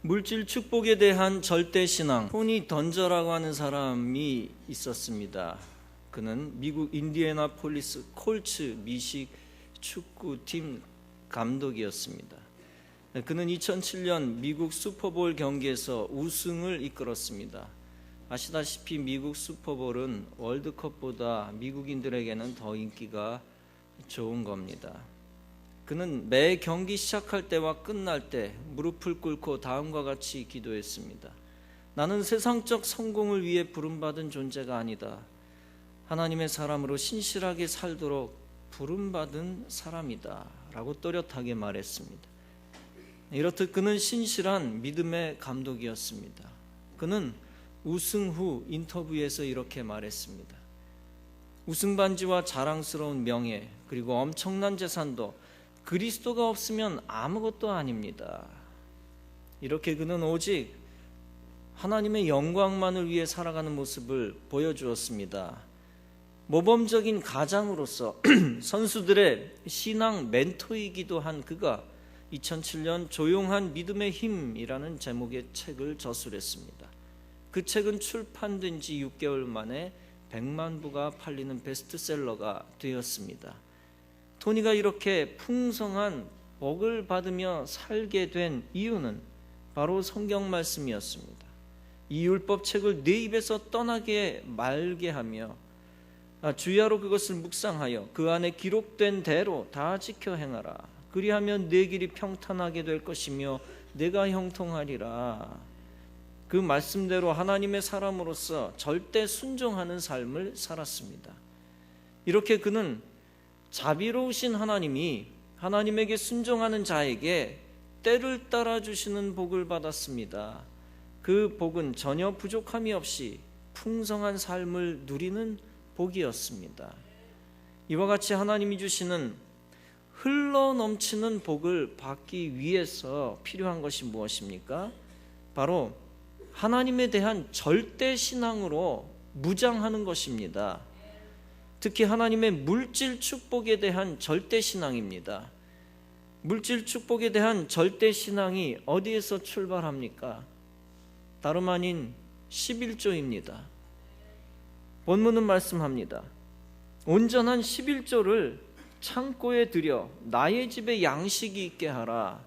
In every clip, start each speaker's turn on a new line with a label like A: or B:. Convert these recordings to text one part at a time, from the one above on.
A: 물질 축복에 대한 절대신앙, 토니 던저라고 하는 사람이 있었습니다. 그는 미국 인디애나폴리스 콜츠 미식 축구팀 감독이었습니다. 그는 2007년 미국 슈퍼볼 경기에서 우승을 이끌었습니다. 아시다시피 미국 슈퍼볼은 월드컵보다 미국인들에게는 더 인기가 좋은 겁니다. 그는 매 경기 시작할 때와 끝날 때 무릎을 꿇고 다음과 같이 기도했습니다. 나는 세상적 성공을 위해 부름받은 존재가 아니다. 하나님의 사람으로 신실하게 살도록 부름받은 사람이다 라고 또렷하게 말했습니다. 이렇듯 그는 신실한 믿음의 감독이었습니다. 그는 우승 후 인터뷰에서 이렇게 말했습니다. 우승 반지와 자랑스러운 명예 그리고 엄청난 재산도 그리스도가 없으면 아무것도 아닙니다. 이렇게 그는 오직 하나님의 영광만을 위해 살아가는 모습을 보여주었습니다. 모범적인 가장으로서 선수들의 신앙 멘토이기도 한 그가 2007년 조용한 믿음의 힘이라는 제목의 책을 저술했습니다. 그 책은 출판된 지 6개월 만에 100만 부가 팔리는 베스트셀러가 되었습니다. 토니가 이렇게 풍성한 복을 받으며 살게 된 이유는 바로 성경 말씀이었습니다. 이 율법 책을 내 입에서 떠나게 말게 하며 주야로 그것을 묵상하여 그 안에 기록된 대로 다 지켜 행하라. 그리하면 내 길이 평탄하게 될 것이며 내가 형통하리라. 그 말씀대로 하나님의 사람으로서 절대 순종하는 삶을 살았습니다. 이렇게 그는 자비로우신 하나님이 하나님에게 순종하는 자에게 때를 따라 주시는 복을 받았습니다. 그 복은 전혀 부족함이 없이 풍성한 삶을 누리는 복이었습니다. 이와 같이 하나님이 주시는 흘러 넘치는 복을 받기 위해서 필요한 것이 무엇입니까? 바로 하나님에 대한 절대 신앙으로 무장하는 것입니다. 특히 하나님의 물질 축복에 대한 절대 신앙입니다. 물질 축복에 대한 절대 신앙이 어디에서 출발합니까? 다름 아닌 11조입니다. 본문은 말씀합니다. 온전한 11조를 창고에 들여 나의 집에 양식이 있게 하라.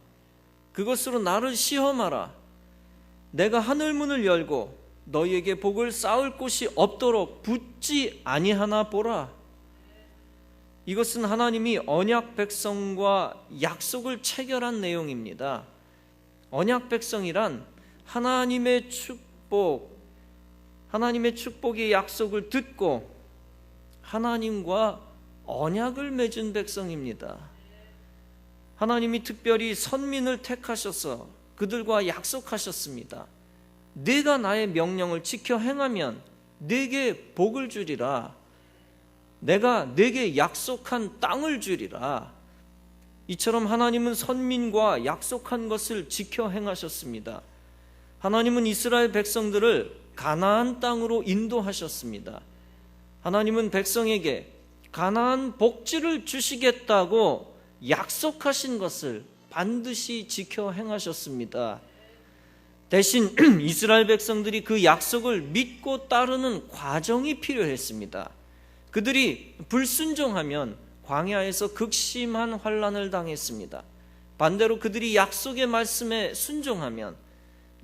A: 그것으로 나를 시험하라. 내가 하늘문을 열고 너희에게 복을 쌓을 곳이 없도록 붙지 아니하나 보라. 이것은 하나님이 언약 백성과 약속을 체결한 내용입니다. 언약 백성이란 하나님의 축복의 약속을 듣고 하나님과 언약을 맺은 백성입니다. 하나님이 특별히 선민을 택하셔서 그들과 약속하셨습니다. 네가 나의 명령을 지켜 행하면 네게 복을 주리라. 내가 네게 약속한 땅을 주리라. 이처럼 하나님은 선민과 약속한 것을 지켜 행하셨습니다. 하나님은 이스라엘 백성들을 가나안 땅으로 인도하셨습니다. 하나님은 백성에게 가나안 복지를 주시겠다고 약속하신 것을 반드시 지켜 행하셨습니다. 대신 이스라엘 백성들이 그 약속을 믿고 따르는 과정이 필요했습니다. 그들이 불순종하면 광야에서 극심한 환난을 당했습니다. 반대로 그들이 약속의 말씀에 순종하면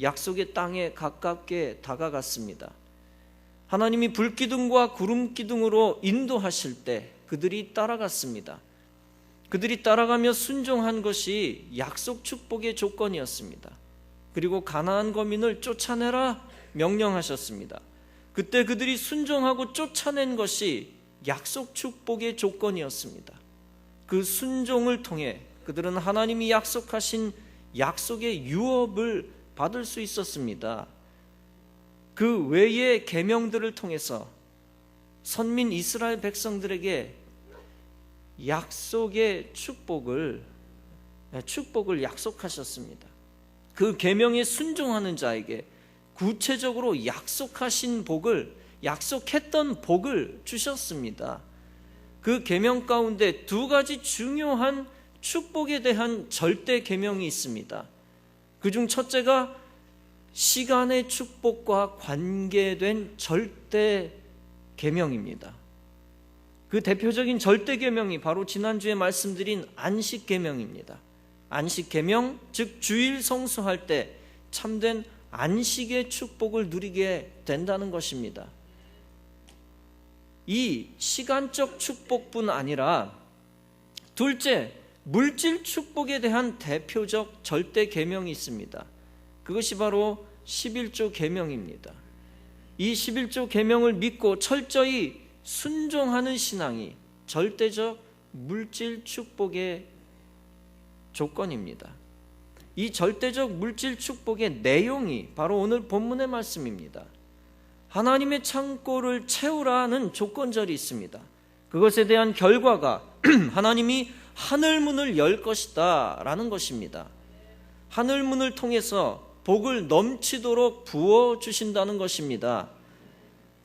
A: 약속의 땅에 가깝게 다가갔습니다. 하나님이 불기둥과 구름기둥으로 인도하실 때 그들이 따라갔습니다. 그들이 따라가며 순종한 것이 약속 축복의 조건이었습니다. 그리고 가나안 거민을 쫓아내라 명령하셨습니다. 그때 그들이 순종하고 쫓아낸 것이 약속 축복의 조건이었습니다. 그 순종을 통해 그들은 하나님이 약속하신 약속의 유업을 받을 수 있었습니다. 그 외의 계명들을 통해서 선민 이스라엘 백성들에게 약속의 축복을 약속하셨습니다. 그 계명에 순종하는 자에게 구체적으로 약속하신 복을, 약속했던 복을 주셨습니다. 그 계명 가운데 두 가지 중요한 축복에 대한 절대 계명이 있습니다. 그중 첫째가 시간의 축복과 관계된 절대 계명입니다. 그 대표적인 절대 계명이 바로 지난주에 말씀드린 안식 계명입니다. 안식 계명, 즉 주일 성수할 때 참된 안식의 축복을 누리게 된다는 것입니다. 이 시간적 축복뿐 아니라 둘째, 물질 축복에 대한 대표적 절대 계명이 있습니다. 그것이 바로 11조 계명입니다. 이 11조 계명을 믿고 철저히 순종하는 신앙이 절대적 물질 축복의 조건입니다. 이 절대적 물질 축복의 내용이 바로 오늘 본문의 말씀입니다. 하나님의 창고를 채우라는 조건절이 있습니다. 그것에 대한 결과가 하나님이 하늘문을 열 것이다 라는 것입니다. 하늘문을 통해서 복을 넘치도록 부어주신다는 것입니다.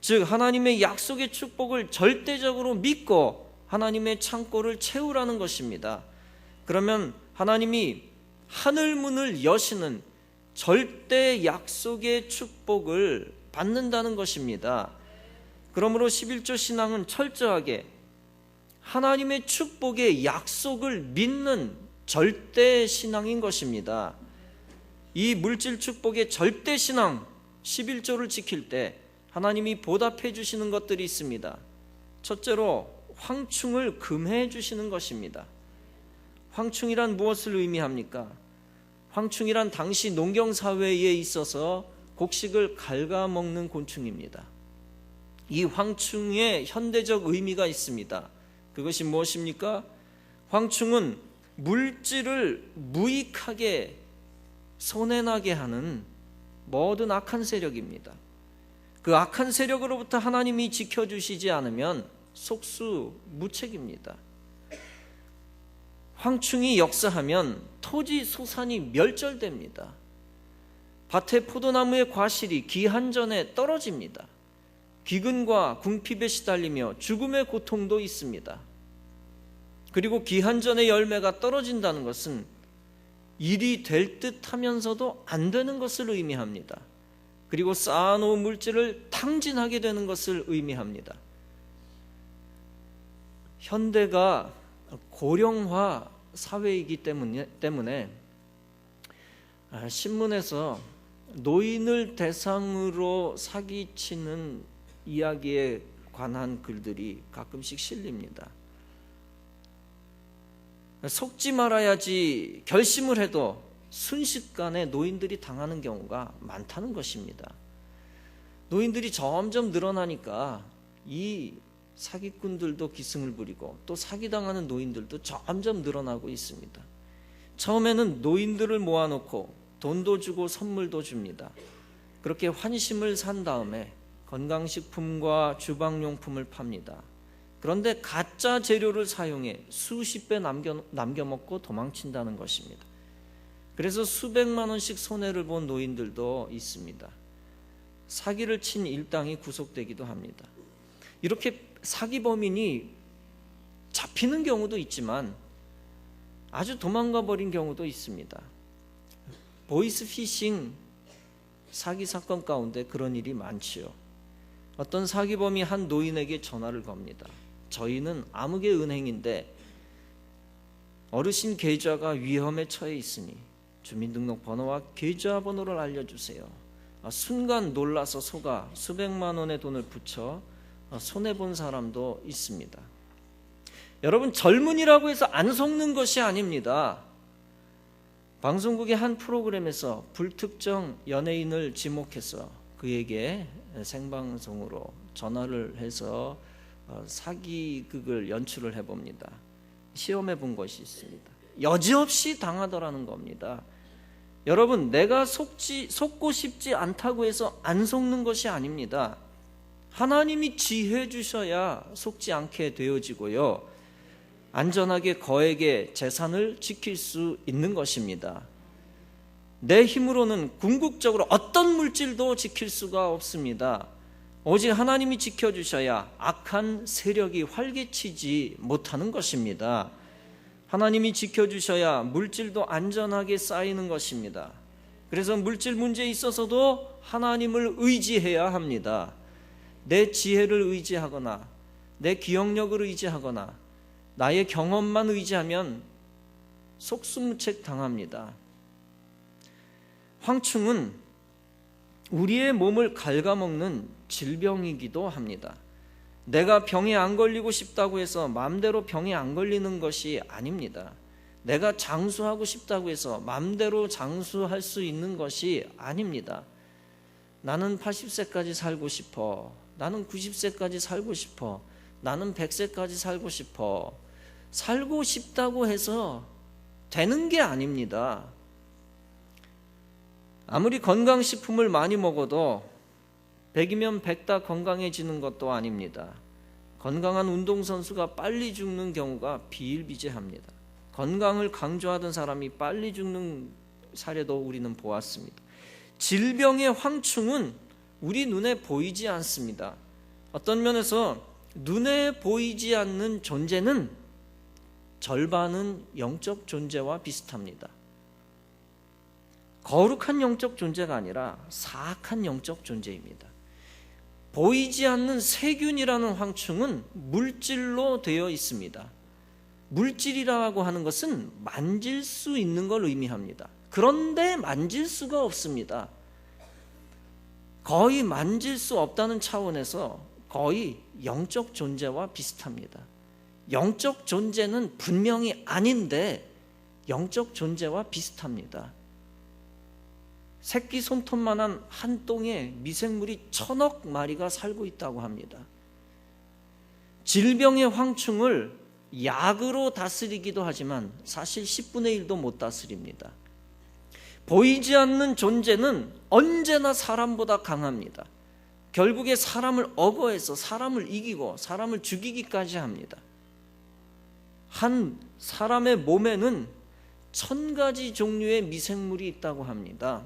A: 즉 하나님의 약속의 축복을 절대적으로 믿고 하나님의 창고를 채우라는 것입니다. 그러면 하나님이 하늘문을 여시는 절대 약속의 축복을 받는다는 것입니다. 그러므로 11조 신앙은 철저하게 하나님의 축복의 약속을 믿는 절대 신앙인 것입니다. 이 물질 축복의 절대 신앙 11조를 지킬 때 하나님이 보답해 주시는 것들이 있습니다. 첫째로 황충을 금해 주시는 것입니다. 황충이란 무엇을 의미합니까? 황충이란 당시 농경사회에 있어서 곡식을 갉아먹는 곤충입니다. 이 황충의 현대적 의미가 있습니다. 그것이 무엇입니까? 황충은 물질을 무익하게 손해나게 하는 모든 악한 세력입니다. 그 악한 세력으로부터 하나님이 지켜주시지 않으면 속수무책입니다. 황충이 역사하면 토지 소산이 멸절됩니다. 밭의 포도나무의 과실이 기한 전에 떨어집니다. 기근과 궁핍에 시달리며 죽음의 고통도 있습니다. 그리고 기한 전에 열매가 떨어진다는 것은 일이 될 듯 하면서도 안 되는 것을 의미합니다. 그리고 쌓아놓은 물질을 탕진하게 되는 것을 의미합니다. 현대가 고령화 사회이기 때문에 신문에서 노인을 대상으로 사기치는 이야기에 관한 글들이 가끔씩 실립니다. 속지 말아야지 결심을 해도 순식간에 노인들이 당하는 경우가 많다는 것입니다. 노인들이 점점 늘어나니까 이 사기꾼들도 기승을 부리고 또 사기당하는 노인들도 점점 늘어나고 있습니다. 처음에는 노인들을 모아놓고 돈도 주고 선물도 줍니다. 그렇게 환심을 산 다음에 건강식품과 주방용품을 팝니다. 그런데 가짜 재료를 사용해 수십 배 남겨먹고 도망친다는 것입니다. 그래서 수백만 원씩 손해를 본 노인들도 있습니다. 사기를 친 일당이 구속되기도 합니다. 이렇게 사기범인이 잡히는 경우도 있지만 아주 도망가 버린 경우도 있습니다. 보이스피싱 사기 사건 가운데 그런 일이 많지요. 어떤 사기범이 한 노인에게 전화를 겁니다. 저희는 암흑의 은행인데 어르신 계좌가 위험에 처해 있으니 주민등록번호와 계좌번호를 알려주세요. 순간 놀라서 속아 수백만 원의 돈을 붙여 손해본 사람도 있습니다. 여러분, 젊은이라고 해서 안 속는 것이 아닙니다. 방송국의 한 프로그램에서 불특정 연예인을 지목해서 그에게 생방송으로 전화를 해서 사기극을 연출을 해봅니다. 시험해 본 것이 있습니다. 여지없이 당하더라는 겁니다. 여러분, 내가 속고 싶지 않다고 해서 안 속는 것이 아닙니다. 하나님이 지혜 주셔야 속지 않게 되어지고요, 안전하게 거액의 재산을 지킬 수 있는 것입니다. 내 힘으로는 궁극적으로 어떤 물질도 지킬 수가 없습니다. 오직 하나님이 지켜주셔야 악한 세력이 활개치지 못하는 것입니다. 하나님이 지켜주셔야 물질도 안전하게 쌓이는 것입니다. 그래서 물질 문제에 있어서도 하나님을 의지해야 합니다. 내 지혜를 의지하거나 내 기억력을 의지하거나 나의 경험만 의지하면 속수무책 당합니다. 황충은 우리의 몸을 갉아먹는 질병이기도 합니다. 내가 병에 안 걸리고 싶다고 해서 마음대로 병에 안 걸리는 것이 아닙니다. 내가 장수하고 싶다고 해서 마음대로 장수할 수 있는 것이 아닙니다. 나는 80세까지 살고 싶어. 나는 90세까지 살고 싶어. 나는 100세까지 살고 싶어. 살고 싶다고 해서 되는 게 아닙니다. 아무리 건강식품을 많이 먹어도 100이면 100 다 건강해지는 것도 아닙니다. 건강한 운동선수가 빨리 죽는 경우가 비일비재합니다. 건강을 강조하던 사람이 빨리 죽는 사례도 우리는 보았습니다. 질병의 황충은 우리 눈에 보이지 않습니다. 어떤 면에서 눈에 보이지 않는 존재는 절반은 영적 존재와 비슷합니다. 거룩한 영적 존재가 아니라 사악한 영적 존재입니다. 보이지 않는 세균이라는 황충은 물질로 되어 있습니다. 물질이라고 하는 것은 만질 수 있는 걸 의미합니다. 그런데 만질 수가 없습니다. 거의 만질 수 없다는 차원에서 거의 영적 존재와 비슷합니다. 영적 존재는 분명히 아닌데 영적 존재와 비슷합니다. 새끼 손톱만한 한 똥에 미생물이 1000억 마리가 살고 있다고 합니다. 질병의 황충을 약으로 다스리기도 하지만 사실 10분의 1도 못 다스립니다. 보이지 않는 존재는 언제나 사람보다 강합니다. 결국에 사람을 억어해서 사람을 이기고 사람을 죽이기까지 합니다. 한 사람의 몸에는 1000가지 종류의 미생물이 있다고 합니다.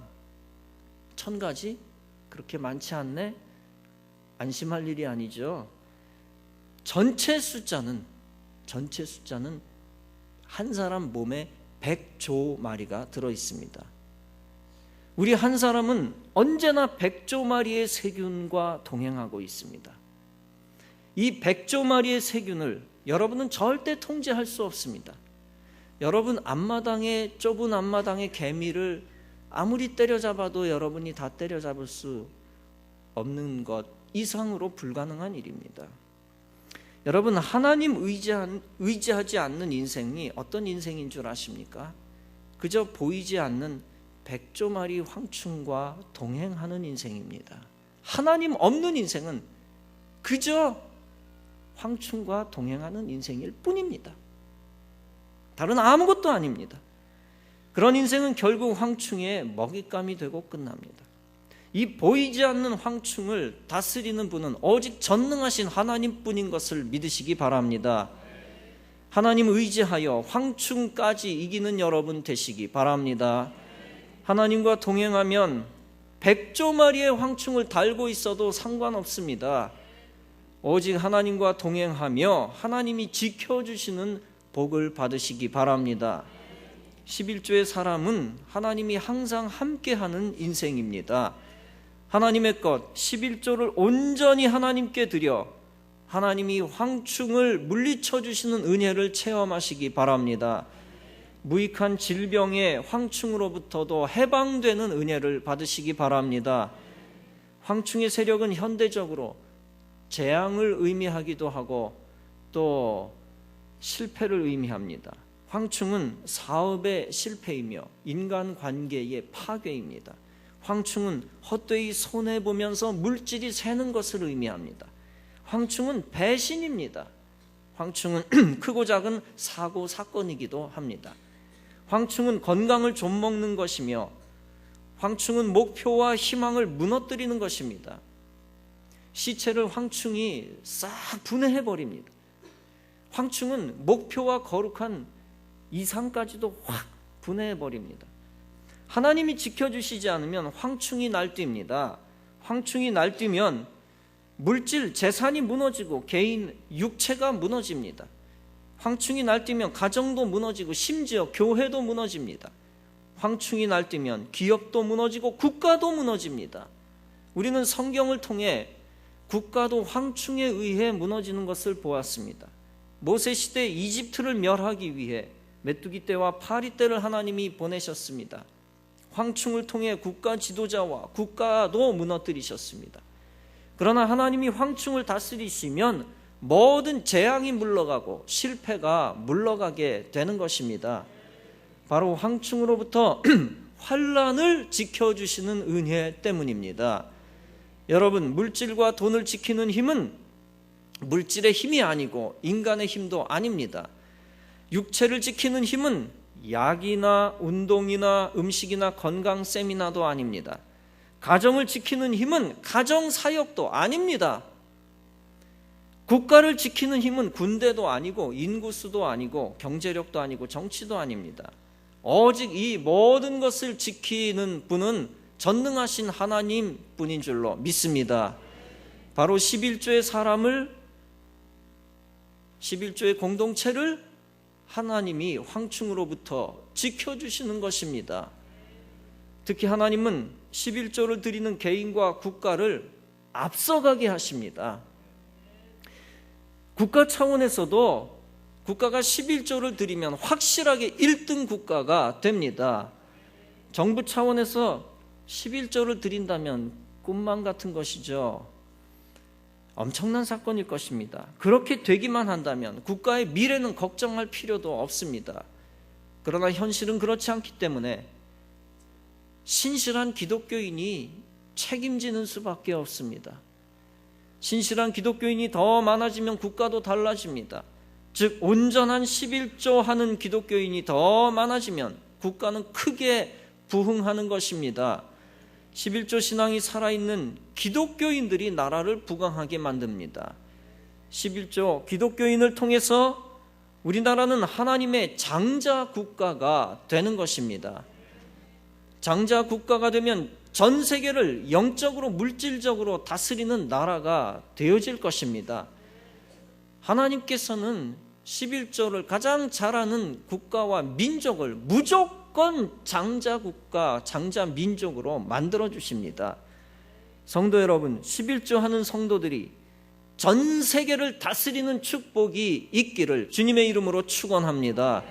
A: 1000가지? 그렇게 많지 않네? 안심할 일이 아니죠. 전체 숫자는 한 사람 몸에 100조 마리가 들어 있습니다. 우리 한 사람은 언제나 100조 마리의 세균과 동행하고 있습니다. 이 100조 마리의 세균을 여러분은 절대 통제할 수 없습니다. 여러분 좁은 앞마당의 개미를 아무리 때려잡아도 여러분이 다 때려잡을 수 없는 것 이상으로 불가능한 일입니다. 여러분 하나님 의지하지 않는 인생이 어떤 인생인 줄 아십니까? 그저 보이지 않는 100조 마리 황충과 동행하는 인생입니다. 하나님 없는 인생은 그저 황충과 동행하는 인생일 뿐입니다. 다른 아무것도 아닙니다. 그런 인생은 결국 황충의 먹잇감이 되고 끝납니다. 이 보이지 않는 황충을 다스리는 분은 오직 전능하신 하나님뿐인 것을 믿으시기 바랍니다. 하나님 의지하여 황충까지 이기는 여러분 되시기 바랍니다. 하나님과 동행하면 100조 마리의 황충을 달고 있어도 상관없습니다. 오직 하나님과 동행하며 하나님이 지켜주시는 복을 받으시기 바랍니다. 11조의 사람은 하나님이 항상 함께하는 인생입니다. 하나님의 것 11조를 온전히 하나님께 드려 하나님이 황충을 물리쳐 주시는 은혜를 체험하시기 바랍니다. 무익한 질병의 황충으로부터도 해방되는 은혜를 받으시기 바랍니다. 황충의 세력은 현대적으로 재앙을 의미하기도 하고 또 실패를 의미합니다. 황충은 사업의 실패이며 인간관계의 파괴입니다. 황충은 헛되이 손해보면서 물질이 새는 것을 의미합니다. 황충은 배신입니다. 황충은 크고 작은 사고 사건이기도 합니다. 황충은 건강을 좀먹는 것이며 황충은 목표와 희망을 무너뜨리는 것입니다. 시체를 황충이 싹 분해해버립니다. 황충은 목표와 거룩한 이상까지도 확 분해해버립니다. 하나님이 지켜주시지 않으면 황충이 날뜁니다. 황충이 날뛰면 물질, 재산이 무너지고 개인, 육체가 무너집니다. 황충이 날뛰면 가정도 무너지고 심지어 교회도 무너집니다. 황충이 날뛰면 기업도 무너지고 국가도 무너집니다. 우리는 성경을 통해 국가도 황충에 의해 무너지는 것을 보았습니다. 모세 시대 이집트를 멸하기 위해 메뚜기 떼와 파리 떼를 하나님이 보내셨습니다. 황충을 통해 국가 지도자와 국가도 무너뜨리셨습니다. 그러나 하나님이 황충을 다스리시면 모든 재앙이 물러가고 실패가 물러가게 되는 것입니다. 바로 황충으로부터 환난을 지켜주시는 은혜 때문입니다. 여러분, 물질과 돈을 지키는 힘은 물질의 힘이 아니고 인간의 힘도 아닙니다. 육체를 지키는 힘은 약이나 운동이나 음식이나 건강 세미나도 아닙니다. 가정을 지키는 힘은 가정사역도 아닙니다. 국가를 지키는 힘은 군대도 아니고 인구수도 아니고 경제력도 아니고 정치도 아닙니다. 오직 이 모든 것을 지키는 분은 전능하신 하나님 뿐인 줄로 믿습니다. 바로 11조의 사람을, 11조의 공동체를 하나님이 황충으로부터 지켜주시는 것입니다. 특히 하나님은 11조를 드리는 개인과 국가를 앞서가게 하십니다. 국가 차원에서도 국가가 11조를 드리면 확실하게 1등 국가가 됩니다. 정부 차원에서 11조를 드린다면 꿈만 같은 것이죠. 엄청난 사건일 것입니다. 그렇게 되기만 한다면 국가의 미래는 걱정할 필요도 없습니다. 그러나 현실은 그렇지 않기 때문에 신실한 기독교인이 책임지는 수밖에 없습니다. 신실한 기독교인이 더 많아지면 국가도 달라집니다. 즉 온전한 11조 하는 기독교인이 더 많아지면 국가는 크게 부흥하는 것입니다. 11조 신앙이 살아있는 기독교인들이 나라를 부강하게 만듭니다. 11조 기독교인을 통해서 우리나라는 하나님의 장자 국가가 되는 것입니다. 장자 국가가 되면 전 세계를 영적으로 물질적으로 다스리는 나라가 되어질 것입니다. 하나님께서는 11조를 가장 잘하는 국가와 민족을 무조건 장자 국가, 장자 민족으로 만들어 주십니다. 성도 여러분, 11조 하는 성도들이 전 세계를 다스리는 축복이 있기를 주님의 이름으로 축원합니다.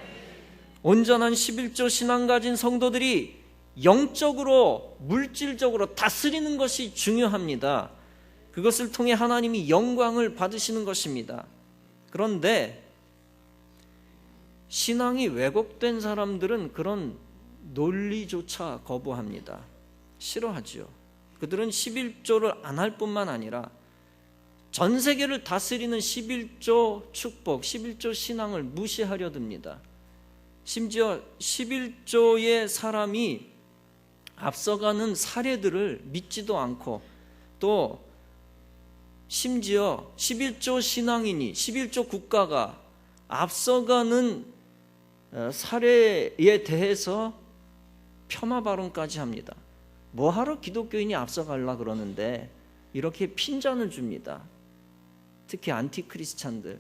A: 온전한 11조 신앙 가진 성도들이 영적으로 물질적으로 다스리는 것이 중요합니다. 그것을 통해 하나님이 영광을 받으시는 것입니다. 그런데 신앙이 왜곡된 사람들은 그런 논리조차 거부합니다. 싫어하죠. 그들은 11조를 안 할 뿐만 아니라 전 세계를 다스리는 11조 축복, 11조 신앙을 무시하려 듭니다. 심지어 11조의 사람이 앞서가는 사례들을 믿지도 않고 또 심지어 11조 신앙인이 11조 국가가 앞서가는 사례에 대해서 폄하 발언까지 합니다. 뭐하러 기독교인이 앞서가려고 그러는데 이렇게 핀잔을 줍니다. 특히 안티크리스찬들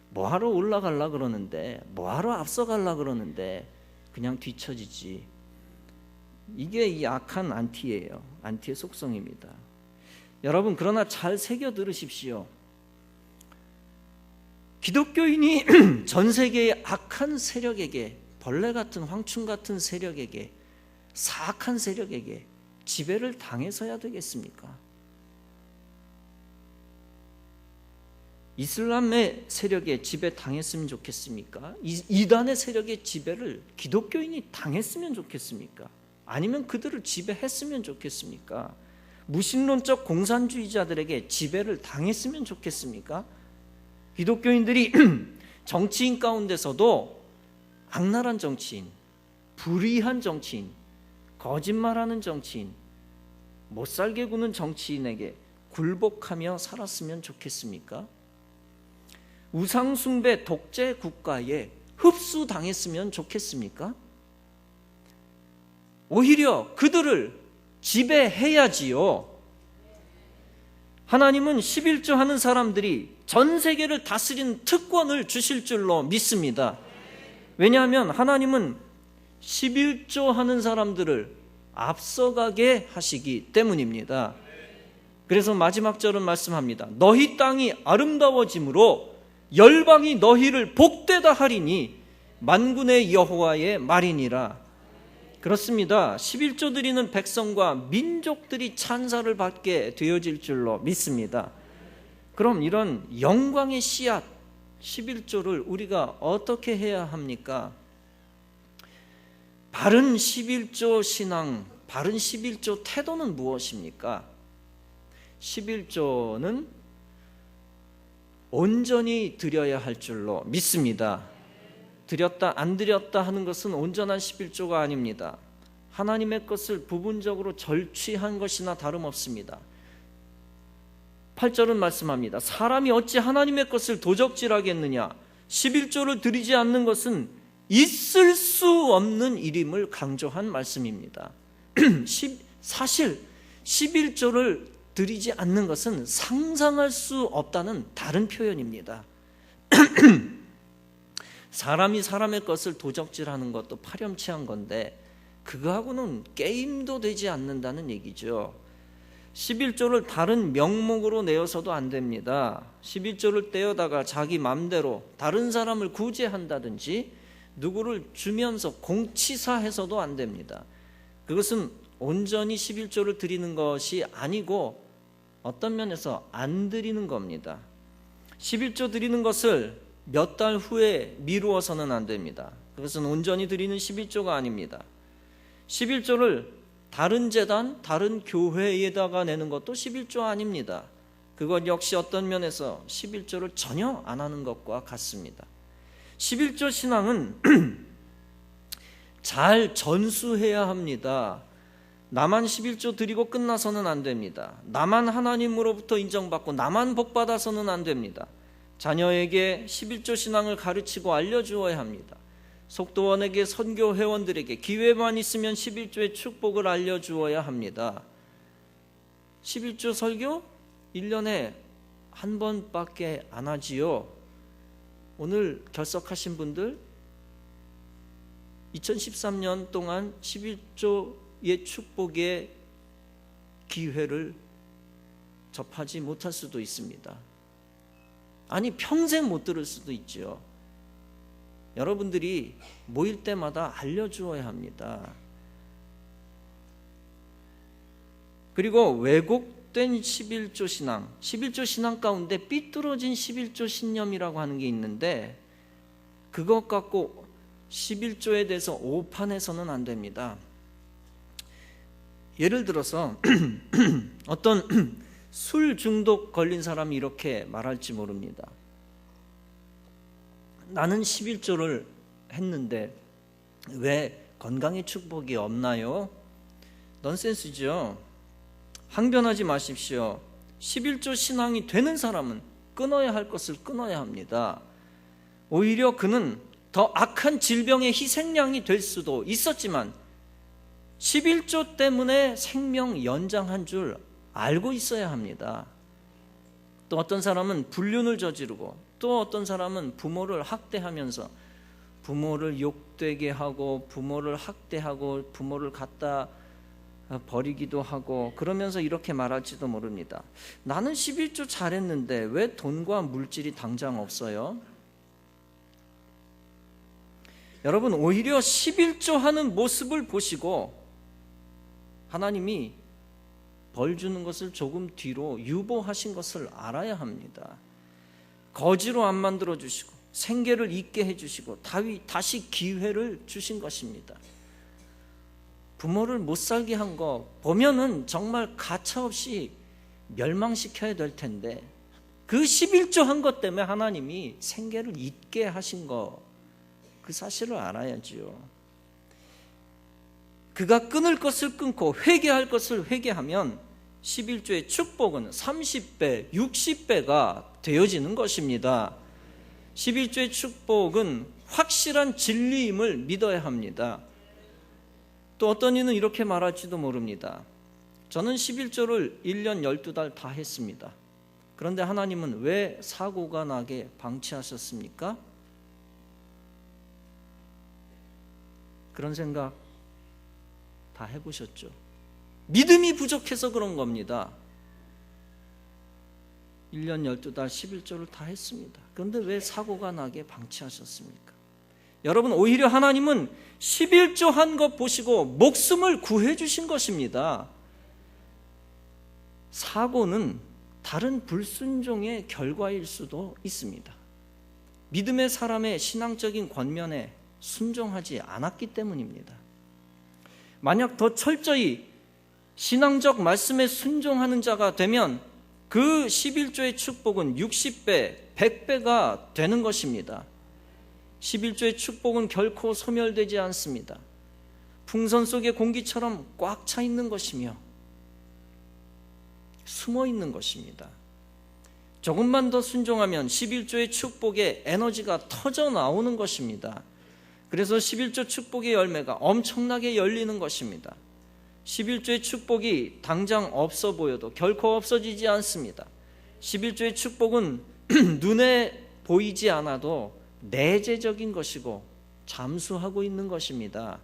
A: 뭐하러 올라가려고 그러는데 뭐하러 앞서가려고 그러는데 그냥 뒤처지지. 이게 이 악한 안티예요. 안티의 속성입니다. 여러분, 그러나 잘 새겨 들으십시오. 기독교인이 전 세계의 악한 세력에게, 벌레 같은 황충 같은 세력에게, 사악한 세력에게 지배를 당해서야 되겠습니까? 이슬람의 세력에 지배 당했으면 좋겠습니까? 이단의 세력의 지배를 기독교인이 당했으면 좋겠습니까? 아니면 그들을 지배했으면 좋겠습니까? 무신론적 공산주의자들에게 지배를 당했으면 좋겠습니까? 기독교인들이 정치인 가운데서도 악랄한 정치인, 불의한 정치인, 거짓말하는 정치인, 못살게 구는 정치인에게 굴복하며 살았으면 좋겠습니까? 우상숭배 독재 국가에 흡수당했으면 좋겠습니까? 오히려 그들을 지배해야지요. 하나님은 11조 하는 사람들이 전 세계를 다스리는 특권을 주실 줄로 믿습니다. 왜냐하면 하나님은 11조 하는 사람들을 앞서가게 하시기 때문입니다. 그래서 마지막 절은 말씀합니다. 너희 땅이 아름다워짐으로 열방이 너희를 복되다 하리니 만군의 여호와의 말이니라. 그렇습니다. 11조 드리는 백성과 민족들이 찬사를 받게 되어질 줄로 믿습니다. 그럼 이런 영광의 씨앗 11조를 우리가 어떻게 해야 합니까? 바른 11조 신앙, 바른 11조 태도는 무엇입니까? 11조는 온전히 드려야 할 줄로 믿습니다. 드렸다 안 드렸다 하는 것은 온전한 11조가 아닙니다. 하나님의 것을 부분적으로 절취한 것이나 다름없습니다. 8절은 말씀합니다. 사람이 어찌 하나님의 것을 도적질하겠느냐? 11조를 드리지 않는 것은 있을 수 없는 일임을 강조한 말씀입니다. 사실 11조를 드리지 않는 것은 상상할 수 없다는 다른 표현입니다. 사람이 사람의 것을 도적질하는 것도 파렴치한 건데 그거하고는 게임도 되지 않는다는 얘기죠. 11조를 다른 명목으로 내어서도 안 됩니다. 11조를 떼어다가 자기 맘대로 다른 사람을 구제한다든지 누구를 주면서 공치사해서도 안 됩니다. 그것은 온전히 11조를 드리는 것이 아니고 어떤 면에서 안 드리는 겁니다. 11조 드리는 것을 몇 달 후에 미루어서는 안 됩니다. 그것은 온전히 드리는 11조가 아닙니다. 11조를 다른 재단, 다른 교회에다가 내는 것도 11조 아닙니다. 그것 역시 어떤 면에서 11조를 전혀 안 하는 것과 같습니다. 11조 신앙은 잘 전수해야 합니다. 나만 11조 드리고 끝나서는 안 됩니다. 나만 하나님으로부터 인정받고 나만 복받아서는 안 됩니다. 자녀에게 11조 신앙을 가르치고 알려주어야 합니다. 속도원에게, 선교 회원들에게 기회만 있으면 11조의 축복을 알려주어야 합니다. 11조 설교 1년에 한 번밖에 안 하지요. 오늘 결석하신 분들 2013년 동안 11조의 축복의 기회를 접하지 못할 수도 있습니다. 아니 평생 못 들을 수도 있죠. 여러분들이 모일 때마다 알려주어야 합니다. 그리고 왜곡된 11조 신앙, 11조 신앙 가운데 삐뚤어진 11조 신념이라고 하는 게 있는데 그것 갖고 11조에 대해서 오판해서는 안 됩니다. 예를 들어서 어떤 술 중독 걸린 사람이 이렇게 말할지 모릅니다. 나는 11조를 했는데 왜 건강의 축복이 없나요? 넌센스죠. 항변하지 마십시오. 11조 신앙이 되는 사람은 끊어야 할 것을 끊어야 합니다. 오히려 그는 더 악한 질병의 희생양이 될 수도 있었지만 11조 때문에 생명 연장한 줄 알고 있어야 합니다. 또 어떤 사람은 불륜을 저지르고 또 어떤 사람은 부모를 학대하면서 부모를 욕되게 하고 부모를 학대하고 부모를 갖다 버리기도 하고 그러면서 이렇게 말할지도 모릅니다. 나는 11조 잘했는데 왜 돈과 물질이 당장 없어요? 여러분 오히려 11조 하는 모습을 보시고 하나님이 벌 주는 것을 조금 뒤로 유보하신 것을 알아야 합니다. 거지로 안 만들어 주시고 생계를 잊게 해주시고 다시 기회를 주신 것입니다. 부모를 못 살게 한 거 보면은 정말 가차없이 멸망시켜야 될 텐데 그 11조 한 것 때문에 하나님이 생계를 잊게 하신 거 그 사실을 알아야지요. 그가 끊을 것을 끊고 회개할 것을 회개하면 11조의 축복은 30배, 60배가 되어지는 것입니다. 11조의 축복은 확실한 진리임을 믿어야 합니다. 또 어떤 이는 이렇게 말할지도 모릅니다. 저는 11조를 1년 12달 다 했습니다. 그런데 하나님은 왜 사고가 나게 방치하셨습니까? 그런 생각 다 해보셨죠? 믿음이 부족해서 그런 겁니다. 1년 12달 11조를 다 했습니다. 그런데 왜 사고가 나게 방치하셨습니까? 여러분, 오히려 하나님은 11조 한 것 보시고 목숨을 구해 주신 것입니다. 사고는 다른 불순종의 결과일 수도 있습니다. 믿음의 사람의 신앙적인 권면에 순종하지 않았기 때문입니다. 만약 더 철저히 신앙적 말씀에 순종하는 자가 되면 그 11조의 축복은 60배, 100배가 되는 것입니다. 11조의 축복은 결코 소멸되지 않습니다. 풍선 속의 공기처럼 꽉 차 있는 것이며 숨어 있는 것입니다. 조금만 더 순종하면 11조의 축복의 에너지가 터져 나오는 것입니다. 그래서 11조 축복의 열매가 엄청나게 열리는 것입니다. 11조의 축복이 당장 없어 보여도 결코 없어지지 않습니다. 11조의 축복은 눈에 보이지 않아도 내재적인 것이고 잠수하고 있는 것입니다.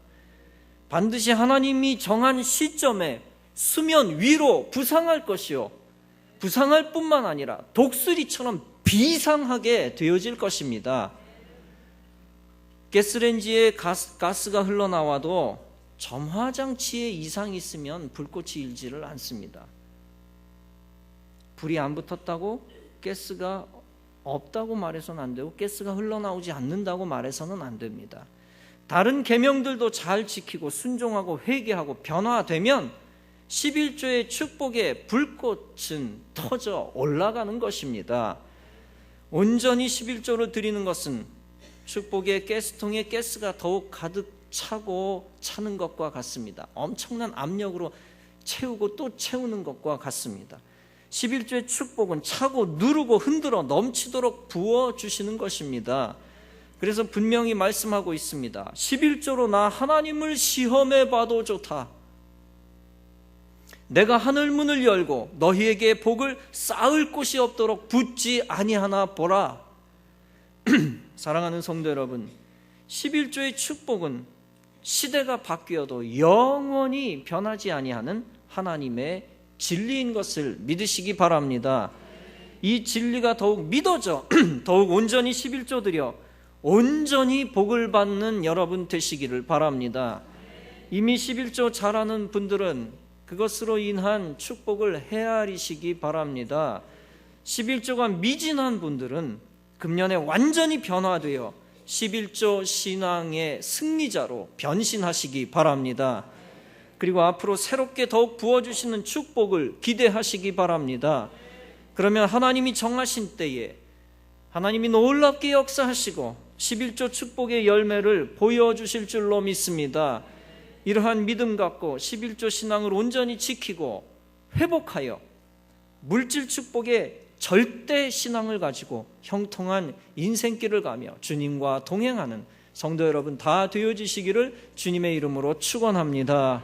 A: 반드시 하나님이 정한 시점에 수면 위로 부상할 것이요, 부상할 뿐만 아니라 독수리처럼 비상하게 되어질 것입니다. 가스레인지에 가스가 흘러나와도 점화장치에 이상이 있으면 불꽃이 일지를 않습니다. 불이 안 붙었다고 가스가 없다고 말해서는 안 되고 가스가 흘러나오지 않는다고 말해서는 안 됩니다. 다른 계명들도 잘 지키고 순종하고 회개하고 변화되면 11조의 축복의 불꽃은 터져 올라가는 것입니다. 온전히 11조를 드리는 것은 축복의 가스통에 가스가 더욱 가득 차고 차는 것과 같습니다. 엄청난 압력으로 채우고 또 채우는 것과 같습니다. 11조의 축복은 차고 누르고 흔들어 넘치도록 부어주시는 것입니다. 그래서 분명히 말씀하고 있습니다. 11조로 나 하나님을 시험해 봐도 좋다. 내가 하늘 문을 열고 너희에게 복을 쌓을 곳이 없도록 붙지 아니하나 보라. 사랑하는 성도 여러분, 11조의 축복은 시대가 바뀌어도 영원히 변하지 아니하는 하나님의 진리인 것을 믿으시기 바랍니다. 이 진리가 더욱 믿어져 더욱 온전히 11조 드려 온전히 복을 받는 여러분 되시기를 바랍니다. 이미 11조 잘하는 분들은 그것으로 인한 축복을 헤아리시기 바랍니다. 11조가 미진한 분들은 금년에 완전히 변화되어 11조 신앙의 승리자로 변신하시기 바랍니다. 그리고 앞으로 새롭게 더욱 부어주시는 축복을 기대하시기 바랍니다. 그러면 하나님이 정하신 때에 하나님이 놀랍게 역사하시고 11조 축복의 열매를 보여주실 줄로 믿습니다. 이러한 믿음 갖고 11조 신앙을 온전히 지키고 회복하여 물질 축복의 절대 신앙을 가지고 형통한 인생길을 가며 주님과 동행하는 성도 여러분 다 되어지시기를 주님의 이름으로 축원합니다.